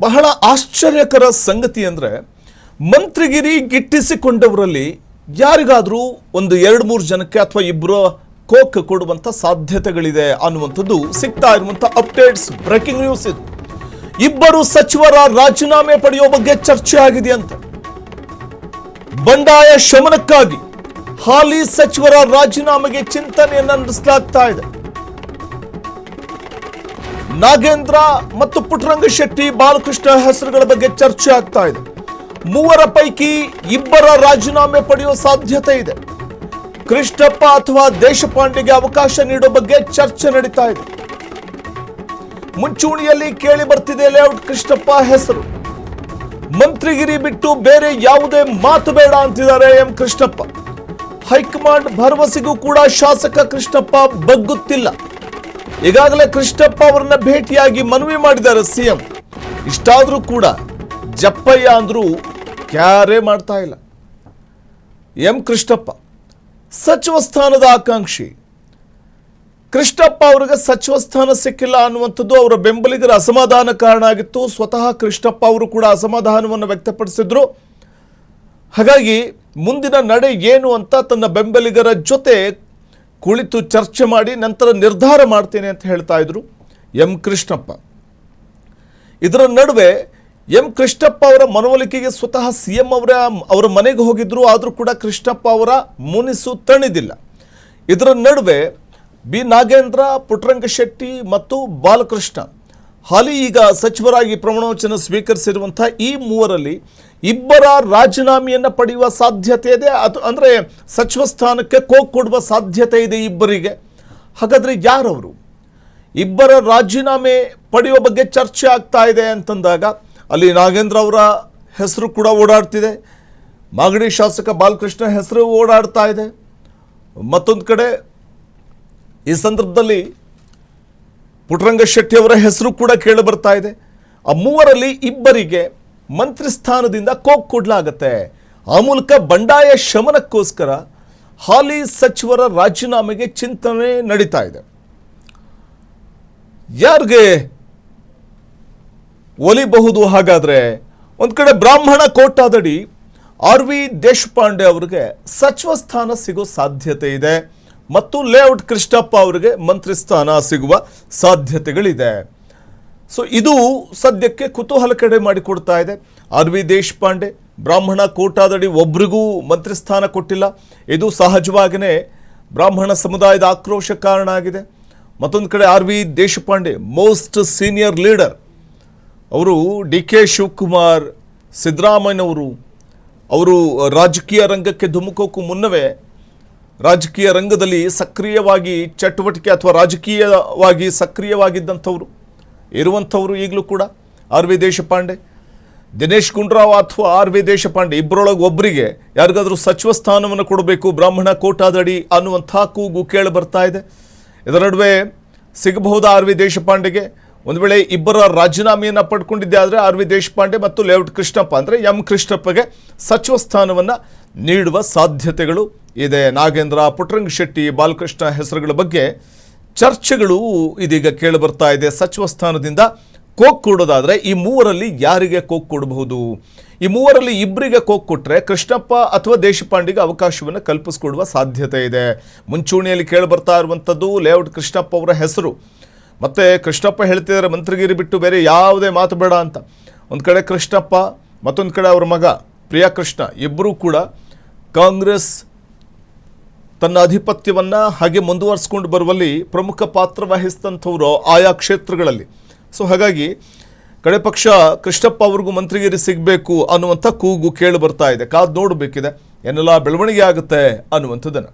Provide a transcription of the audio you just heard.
ಬಹಳ ಆಶ್ಚರ್ಯಕರ ಸಂಗತಿ ಅಂದರೆ ಮಂತ್ರಿಗಿರಿ ಗಿಟ್ಟಿಸಿಕೊಂಡವರಲ್ಲಿ ಯಾರಿಗಾದರೂ ಒಂದು 2-3 ಜನಕ್ಕೆ ಅಥವಾ ಇಬ್ಬರು ಕೋಕ್ ಕೊಡುವಂಥ ಸಾಧ್ಯತೆಗಳಿದೆ ಅನ್ನುವಂಥದ್ದು ಸಿಗ್ತಾ ಇರುವಂಥ ಅಪ್ಡೇಟ್ಸ್. ಬ್ರೇಕಿಂಗ್ ನ್ಯೂಸ್ ಇದು. ಇಬ್ಬರು ಸಚಿವರ ರಾಜೀನಾಮೆ ಪಡೆಯುವ ಬಗ್ಗೆ ಚರ್ಚೆ ಆಗಿದೆಯಂತೆ. ಬಂಡಾಯ ಶಮನಕ್ಕಾಗಿ ಹಾಲಿ ಸಚಿವರ ರಾಜೀನಾಮೆಗೆ ಚಿಂತನೆಯನ್ನು ನಡೆಸಲಾಗ್ತಾ ಇದೆ. ನಾಗೇಂದ್ರ ಮತ್ತು ಪುಟ್ಟರಂಗಶೆಟ್ಟಿ ಬಾಲಕೃಷ್ಣ ಹೆಸರುಗಳ ಬಗ್ಗೆ ಚರ್ಚೆ ಆಗ್ತಾ ಇದೆ. 3 ಪೈಕಿ ಇಬ್ಬರ ರಾಜೀನಾಮೆ ಪಡೆಯುವ ಸಾಧ್ಯತೆ ಇದೆ. ಕೃಷ್ಣಪ್ಪ ಅಥವಾ ದೇಶಪಾಂಡೆಗೆ ಅವಕಾಶ ನೀಡುವ ಬಗ್ಗೆ ಚರ್ಚೆ ನಡೀತಾ ಇದೆ. ಮುಂಚೂಣಿಯಲ್ಲಿ ಕೇಳಿ ಬರ್ತಿದೆ ಲೇಔಟ್ ಕೃಷ್ಣಪ್ಪ ಹೆಸರು. ಮಂತ್ರಿಗಿರಿ ಬಿಟ್ಟು ಬೇರೆ ಯಾವುದೇ ಮಾತು ಬೇಡ ಅಂತಿದ್ದಾರೆ ಎಂ ಕೃಷ್ಣಪ್ಪ. ಹೈಕಮಾಂಡ್ ಭರವಸೆಗೂ ಕೂಡ ಶಾಸಕ ಕೃಷ್ಣಪ್ಪ ಬಗ್ಗುತ್ತಿಲ್ಲ. ಈಗಾಗಲೇ ಕೃಷ್ಣಪ್ಪ ಅವರನ್ನ ಭೇಟಿಯಾಗಿ ಮನವಿ ಮಾಡಿದ್ದಾರೆ ಸಿಎಂ. ಇಷ್ಟಾದರೂ ಕೂಡ ಜಪ್ಪಯ್ಯ ಅಂದ್ರೂ ಕ್ಯಾರೇ ಮಾಡ್ತಾ ಇಲ್ಲ. ಎಂ ಕೃಷ್ಣಪ್ಪ ಸಚಿವ ಸ್ಥಾನದ ಆಕಾಂಕ್ಷಿ. ಕೃಷ್ಣಪ್ಪ ಅವರಿಗೆ ಸಚಿವ ಸ್ಥಾನ ಸಿಕ್ಕಿಲ್ಲ ಅನ್ನುವಂಥದ್ದು ಅವರ ಬೆಂಬಲಿಗರ ಅಸಮಾಧಾನ ಕಾರಣ ಆಗಿತ್ತು. ಸ್ವತಃ ಕೃಷ್ಣಪ್ಪ ಅವರು ಕೂಡ ಅಸಮಾಧಾನವನ್ನು ವ್ಯಕ್ತಪಡಿಸಿದ್ರು. ಹಾಗಾಗಿ ಮುಂದಿನ ನಡೆ ಏನು ಅಂತ ತನ್ನ ಬೆಂಬಲಿಗರ ಜೊತೆ ಕುಳಿತು ಚರ್ಚೆ ಮಾಡಿ ನಂತರ ನಿರ್ಧಾರ ಮಾಡ್ತೇನೆ ಅಂತ ಹೇಳ್ತಾ ಇದ್ರು ಎಂ ಕೃಷ್ಣಪ್ಪ. ಇದರ ನಡುವೆ ಎಂ ಕೃಷ್ಣಪ್ಪ ಅವರ ಮನವೊಲಿಕೆಗೆ ಸ್ವತಃ ಸಿಎಂ ಅವರ ಮನೆಗೆ ಹೋಗಿದ್ರು. ಆದರೂ ಕೂಡ ಕೃಷ್ಣಪ್ಪ ಅವರ ಮುನಿಸು ತಣಿದಿಲ್ಲ. ಇದರ ನಡುವೆ ಬಿ ನಾಗೇಂದ್ರ, ಪುಟ್ಟರಂಗಶೆಟ್ಟಿ ಮತ್ತು ಬಾಲಕೃಷ್ಣ ಹಾಲಿ ಈಗ ಸಚಿವರಾಗಿ ಪ್ರಮಾಣವಚನ ಸ್ವೀಕರಿಸಿರುವಂಥ ಈ 3ರಲ್ಲಿ ಇಬ್ಬರ ರಾಜೀನಾಮೆಯನ್ನು ಪಡೆಯುವ ಸಾಧ್ಯತೆ ಇದೆ. ಅದು ಅಂದರೆ ಸಚಿವ ಸ್ಥಾನಕ್ಕೆ ಕೋಕ್ ಕೊಡುವ ಸಾಧ್ಯತೆ ಇದೆ ಇಬ್ಬರಿಗೆ. ಹಾಗಾದರೆ ಯಾರವರು? ಇಬ್ಬರ ರಾಜೀನಾಮೆ ಪಡೆಯುವ ಬಗ್ಗೆ ಚರ್ಚೆ ಆಗ್ತಾ ಇದೆ ಅಂತಂದಾಗ ಅಲ್ಲಿ ನಾಗೇಂದ್ರ ಅವರ ಹೆಸರು ಕೂಡ ಓಡಾಡ್ತಿದೆ. ಮಾಗಡಿ ಶಾಸಕ ಬಾಲಕೃಷ್ಣ ಹೆಸರು ಓಡಾಡ್ತಾ ಇದೆ. ಮತ್ತೊಂದು ಕಡೆ ಈ ಸಂದರ್ಭದಲ್ಲಿ ಪುಟ್ಟರಂಗಶೆಟ್ಟಿ ಅವರ ಹೆಸರು ಕೂಡ ಕೇಳಿ ಬರ್ತಾ ಇದೆ. ಆ 3ರಲ್ಲಿ ಇಬ್ಬರಿಗೆ ಮಂತ್ರಿ ಸ್ಥಾನದಿಂದ ಕೋಕ್ ಕೊಡಲಾಗತ್ತೆ. ಆ ಮೂಲಕ ಬಂಡಾಯ ಶಮನಕ್ಕೋಸ್ಕರ ಹಾಲಿ ಸಚಿವರ ರಾಜೀನಾಮೆಗೆ ಚಿಂತನೆ ನಡೀತಾ ಇದೆ. ಯಾರಿಗೆ ಒಲಿಬಹುದು? ಹಾಗಾದ್ರೆ ಒಂದು ಕಡೆ ಬ್ರಾಹ್ಮಣ ಕೋಟಾದಡಿ RV ದೇಶಪಾಂಡೆ ಅವರಿಗೆ ಸಚಿವ ಸ್ಥಾನ ಸಿಗೋ ಸಾಧ್ಯತೆ ಇದೆ ಮತ್ತು ಲೇಔಟ್ ಕೃಷ್ಣಪ್ಪ ಅವರಿಗೆ ಮಂತ್ರಿ ಸ್ಥಾನ ಸಿಗುವ ಸಾಧ್ಯತೆಗಳಿದೆ. ಸೊ ಇದು ಸದ್ಯಕ್ಕೆ ಕುತೂಹಲ ಕಡೆ ಮಾಡಿಕೊಡ್ತಾ ಇದೆ. RV ದೇಶಪಾಂಡೆ ಬ್ರಾಹ್ಮಣ ಕೋಟಾದಡಿ ಒಬ್ರಿಗೂ ಮಂತ್ರಿ ಸ್ಥಾನ ಕೊಟ್ಟಿಲ್ಲ. ಇದು ಸಹಜವಾಗಿಯೇ ಬ್ರಾಹ್ಮಣ ಸಮುದಾಯದ ಆಕ್ರೋಶ ಕಾರಣ ಆಗಿದೆ. ಮತ್ತೊಂದು ಕಡೆ RV Deshpande most senior leader. ಅವರು DK ಶಿವಕುಮಾರ್, ಸಿದ್ದರಾಮಯ್ಯನವರು ಅವರು ರಾಜಕೀಯ ರಂಗಕ್ಕೆ ಧುಮುಕೋಕ್ಕೂ ಮುನ್ನವೇ ರಾಜಕೀಯ ರಂಗದಲ್ಲಿ ಸಕ್ರಿಯವಾಗಿ ಚಟುವಟಿಕೆ ಅಥವಾ ರಾಜಕೀಯವಾಗಿ ಸಕ್ರಿಯವಾಗಿದ್ದಂಥವ್ರು ಇರುವಂಥವರು ಈಗಲೂ ಕೂಡ RV ದೇಶಪಾಂಡೆ. ದಿನೇಶ್ ಗುಂಡೂರಾವ್ ಅಥವಾ RV ದೇಶಪಾಂಡೆ ಇಬ್ಬರೊಳಗೆ ಒಬ್ಬರಿಗೆ ಯಾರಿಗಾದರೂ ಸಚಿವ ಸ್ಥಾನವನ್ನು ಕೊಡಬೇಕು ಬ್ರಾಹ್ಮಣ ಕೋಟಾದಡಿ ಅನ್ನುವಂಥ ಕೂಗು ಕೇಳಿ ಬರ್ತಾ ಇದೆ. ಇದರ ನಡುವೆ ಸಿಗಬಹುದ RV ದೇಶಪಾಂಡೆಗೆ ಒಂದು ವೇಳೆ ಇಬ್ಬರ ರಾಜೀನಾಮೆಯನ್ನು ಪಡ್ಕೊಂಡಿದ್ದೆ ಆದರೆ RV ದೇಶಪಾಂಡೆ ಮತ್ತು ಲೇಔಟ್ ಕೃಷ್ಣಪ್ಪ ಅಂದರೆ ಎಂ ಕೃಷ್ಣಪ್ಪಗೆ ಸಚಿವ ಸ್ಥಾನವನ್ನು ನೀಡುವ ಸಾಧ್ಯತೆಗಳು ಇದೆ. ನಾಗೇಂದ್ರ, ಪುಟ್ಟರಂಗಶೆಟ್ಟಿ, ಬಾಲಕೃಷ್ಣ ಹೆಸರುಗಳ ಬಗ್ಗೆ ಚರ್ಚೆಗಳು ಇದೀಗ ಕೇಳಿ ಬರ್ತಾ ಇದೆ. ಸಚಿವ ಸ್ಥಾನದಿಂದ ಕೋಕ್ ಕೊಡೋದಾದರೆ ಈ 3ರಲ್ಲಿ ಯಾರಿಗೆ ಕೋಕ್ ಕೊಡಬಹುದು? ಈ 3ರಲ್ಲಿ ಇಬ್ಬರಿಗೆ ಕೋಕ್ ಕೊಟ್ಟರೆ ಕೃಷ್ಣಪ್ಪ ಅಥವಾ ದೇಶಪಾಂಡೆಗೆ ಅವಕಾಶವನ್ನು ಕಲ್ಪಿಸಿಕೊಡುವ ಸಾಧ್ಯತೆ ಇದೆ. ಮುಂಚೂಣಿಯಲ್ಲಿ ಕೇಳಿ ಬರ್ತಾ ಇರುವಂಥದ್ದು ಲೇಔಟ್ ಕೃಷ್ಣಪ್ಪ ಅವರ ಹೆಸರು. ಮತ್ತು ಕೃಷ್ಣಪ್ಪ ಹೇಳ್ತಿದ್ದಾರೆ ಮಂತ್ರಿಗಿರಿ ಬಿಟ್ಟು ಬೇರೆ ಯಾವುದೇ ಮಾತು ಬೇಡ ಅಂತ. ಒಂದು ಕಡೆ ಕೃಷ್ಣಪ್ಪ, ಮತ್ತೊಂದು ಕಡೆ ಅವರ ಮಗ ಪ್ರಿಯಾಕೃಷ್ಣ ಇಬ್ಬರೂ ಕೂಡ ಕಾಂಗ್ರೆಸ್ ತನ್ನ ಅಧಿಪತ್ಯವನ್ನು ಹಾಗೆ ಮುಂದುವರಿಸ್ಕೊಂಡು ಬರುವಲ್ಲಿ ಪ್ರಮುಖ ಪಾತ್ರ ವಹಿಸಿದಂಥವರು ಆಯಾ ಕ್ಷೇತ್ರಗಳಲ್ಲಿ. ಸೊ ಹಾಗಾಗಿ ಕಡೆ ಪಕ್ಷ ಕೃಷ್ಣಪ್ಪ ಅವ್ರಿಗೂ ಮಂತ್ರಿಗಿರಿ ಸಿಗಬೇಕು ಅನ್ನುವಂಥ ಕೂಗು ಕೇಳಿ ಬರ್ತಾ ಇದೆ. ಕಾದು ನೋಡಬೇಕಿದೆ ಏನೆಲ್ಲ ಬೆಳವಣಿಗೆ ಆಗುತ್ತೆ ಅನ್ನುವಂಥದ್ದನ್ನು.